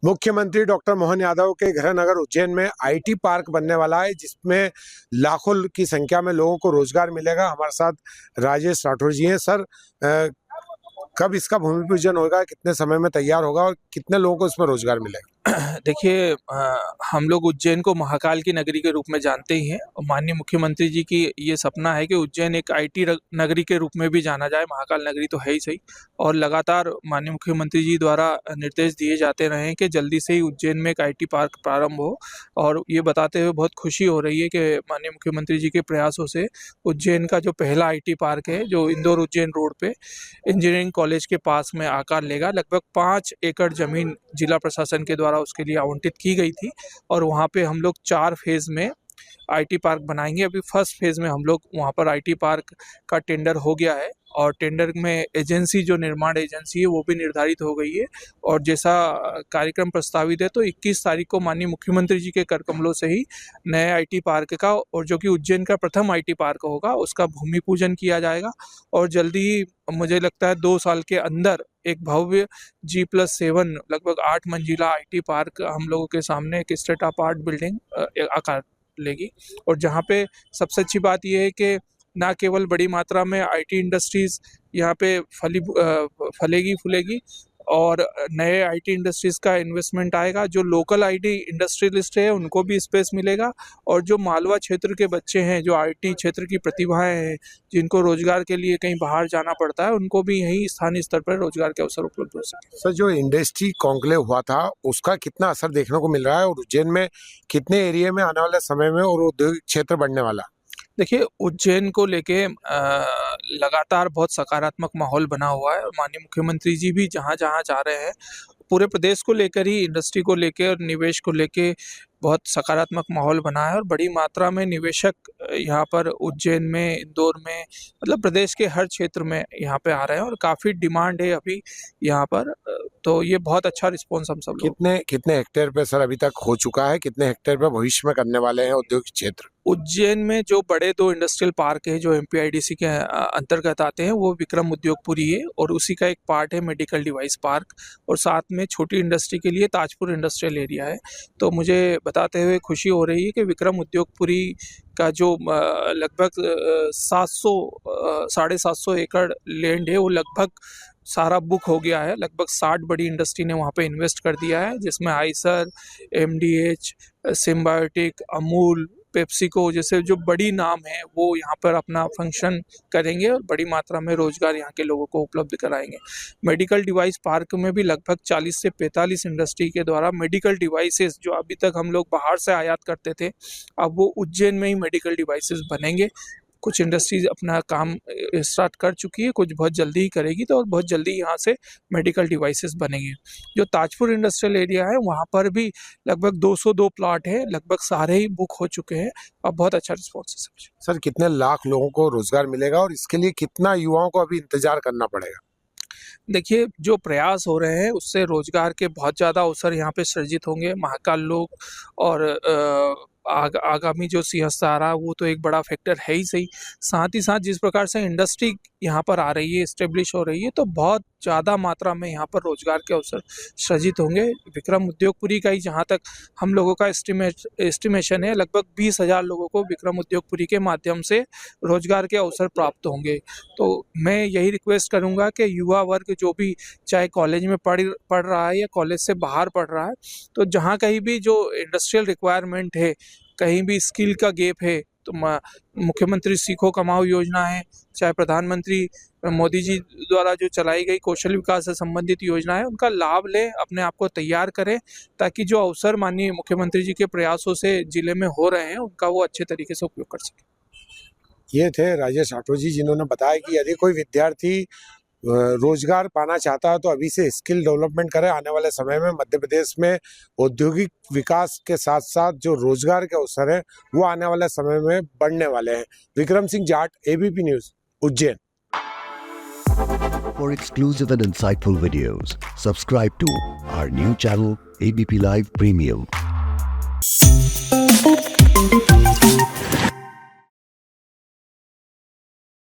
मुख्यमंत्री डॉक्टर मोहन यादव के गृह नगर उज्जैन में आईटी पार्क बनने वाला है, जिसमें लाखों की संख्या में लोगों को रोजगार मिलेगा। हमारे साथ राजेश राठौर जी हैं। सर, कब इसका भूमि पूजन होगा, कितने समय में तैयार होगा और कितने लोगों को इसमें रोजगार मिलेगा? देखिए, हम लोग उज्जैन को महाकाल की नगरी के रूप में जानते ही हैं। माननीय मुख्यमंत्री जी की ये सपना है कि उज्जैन एक आईटी नगरी के रूप में भी जाना जाए। महाकाल नगरी तो है ही सही, और लगातार माननीय मुख्यमंत्री जी द्वारा निर्देश दिए जाते रहे हैं कि जल्दी से ही उज्जैन में एक आईटी पार्क प्रारंभ हो। और ये बताते हुए बहुत खुशी हो रही है कि माननीय मुख्यमंत्री जी के प्रयासों से उज्जैन का जो पहला आईटी पार्क है, जो इंदौर उज्जैन रोड पे इंजीनियरिंग कॉलेज के पास में आकार लेगा। लगभग 5 एकड़ जमीन जिला प्रशासन के द्वारा उसके लिए आवंटित की गई थी, और वहाँ पे हम लोग 4 फेज में आईटी पार्क बनाएंगे। अभी फर्स्ट फेज में हम लोग वहाँ पर आईटी पार्क का टेंडर हो गया है, और टेंडर में एजेंसी, जो निर्माण एजेंसी है, वो भी निर्धारित हो गई है। और जैसा कार्यक्रम प्रस्तावित है, तो 21 तारीख को माननीय मुख्यमंत्री जी के कर कमलों से ही नए आईटी पार्क का, और जो कि उज्जैन का प्रथम आईटी पार्क होगा, उसका भूमि पूजन किया जाएगा। और जल्दी ही मुझे लगता है 2 साल के अंदर एक भव्य G+7 लगभग 8 मंजिला आईटी पार्क हम लोगों के सामने एक स्टेट ऑफ आर्ट बिल्डिंग आकार लेगी। और जहाँ पे सबसे अच्छी बात यह है कि ना केवल बड़ी मात्रा में आईटी इंडस्ट्रीज यहाँ पे फलेगी फूलेगी, और नए आईटी इंडस्ट्रीज का इन्वेस्टमेंट आएगा। जो लोकल आईटी इंडस्ट्रियलिस्ट है, उनको भी स्पेस मिलेगा, और जो मालवा क्षेत्र के बच्चे हैं, जो आईटी क्षेत्र की प्रतिभाएं हैं, जिनको रोजगार के लिए कहीं बाहर जाना पड़ता है, उनको भी यहीं स्थानीय स्तर पर रोजगार के अवसर उपलब्ध हो सके। सर, जो इंडस्ट्री कॉन्क्लेव हुआ था, उसका कितना असर देखने को मिल रहा है और उज्जैन में कितने एरिया में आने वाले समय में और औद्योगिक क्षेत्र बढ़ने वाला? देखिए, उज्जैन को लेके लगातार बहुत सकारात्मक माहौल बना हुआ है, और माननीय मुख्यमंत्री जी भी जहाँ जहाँ जा रहे हैं, पूरे प्रदेश को लेकर ही, इंडस्ट्री को लेकर और निवेश को लेके बहुत सकारात्मक माहौल बना है। और बड़ी मात्रा में निवेशक यहाँ पर उज्जैन में, इंदौर में, मतलब प्रदेश के हर क्षेत्र में यहाँ पे आ रहे हैं, और काफ़ी डिमांड है अभी यहाँ पर। तो ये बहुत अच्छा रिस्पॉन्स हम सब लोग। कितने हेक्टेयर पे सर अभी तक हो चुका है, कितने हेक्टेयर पे भविष्य में करने वाले हैं औद्योगिक क्षेत्र? उज्जैन में जो बड़े 2 इंडस्ट्रियल पार्क है, जो MPIDC के अंतर्गत आते हैं, वो विक्रम उद्योगपुरी है, और उसी का एक पार्ट है मेडिकल डिवाइस पार्क, और साथ में छोटी इंडस्ट्री के लिए ताजपुर इंडस्ट्रियल एरिया है। तो मुझे बताते हुए खुशी हो रही है कि विक्रम उद्योगपुरी का जो लगभग 750 एकड़ लैंड है, वो लगभग सारा बुक हो गया है। लगभग 60 बड़ी इंडस्ट्री ने वहाँ पे इन्वेस्ट कर दिया है, जिसमें Eicher, MDH, symbiotic, Amul, PepsiCo जैसे जो बड़ी नाम है, वो यहाँ पर अपना फंक्शन करेंगे और बड़ी मात्रा में रोजगार यहाँ के लोगों को उपलब्ध कराएंगे। मेडिकल डिवाइस पार्क में भी लगभग 40 से 45 इंडस्ट्री के द्वारा मेडिकल डिवाइसेस, जो अभी तक हम लोग बाहर से आयात करते थे, अब वो उज्जैन में ही मेडिकल डिवाइसेस बनेंगे। कुछ इंडस्ट्रीज अपना काम स्टार्ट कर चुकी है, कुछ बहुत जल्दी ही करेगी, तो और बहुत जल्दी यहाँ से मेडिकल डिवाइसेस बनेंगे। जो ताजपुर इंडस्ट्रियल एरिया है, वहाँ पर भी लगभग 202 प्लॉट है, लगभग सारे ही बुक हो चुके हैं, और बहुत अच्छा रिस्पॉन्स है। सर, कितने लाख लोगों को रोजगार मिलेगा और इसके लिए कितना युवाओं को अभी इंतजार करना पड़ेगा? देखिए, जो प्रयास हो रहे हैं, उससे रोजगार के बहुत ज़्यादा अवसर यहाँ पे सृजित होंगे। महाकाल लोग और आगामी जो सिंहस्थ आ रहा है, वो तो एक बड़ा फैक्टर है ही सही। साथ ही साथ जिस प्रकार से इंडस्ट्री यहाँ पर आ रही है, इस्टेब्लिश हो रही है, तो बहुत ज़्यादा मात्रा में यहाँ पर रोजगार के अवसर सृजित होंगे। विक्रम उद्योगपुरी का ही जहाँ तक हम लोगों का एस्टिमेशन है, लगभग 20,000 लोगों को विक्रम उद्योगपुरी के माध्यम से रोजगार के अवसर प्राप्त होंगे। तो मैं यही रिक्वेस्ट करूँगा कि युवा वर्ग जो भी, चाहे कॉलेज में पढ़ रहा है या कॉलेज से बाहर पढ़ रहा है, तो जहाँ कहीं भी जो इंडस्ट्रियल रिक्वायरमेंट है, कहीं भी स्किल का गैप है, तो मुख्यमंत्री सीखो कमाओ योजना है, चाहे प्रधानमंत्री मोदी जी द्वारा जो चलाई गई कौशल विकास से संबंधित योजना है, उनका लाभ लें, अपने आप को तैयार करें, ताकि जो अवसर माननीय मुख्यमंत्री जी के प्रयासों से जिले में हो रहे हैं, उनका वो अच्छे तरीके से उपयोग कर सके। ये थे राजेश राठौर जी, जिन्होंने बताया कि यदि कोई विद्यार्थी रोजगार पाना चाहता है तो अभी से स्किल डेवलपमेंट करे। आने वाले समय में मध्य प्रदेश में औद्योगिक विकास के साथ साथ जो रोजगार के अवसर हैं, वो आने वाले समय में बढ़ने वाले हैं। Vikram Singh Jat, ABP news, Ujjain. For exclusive and insightful videos, subscribe to our new channel ABP Live Premium.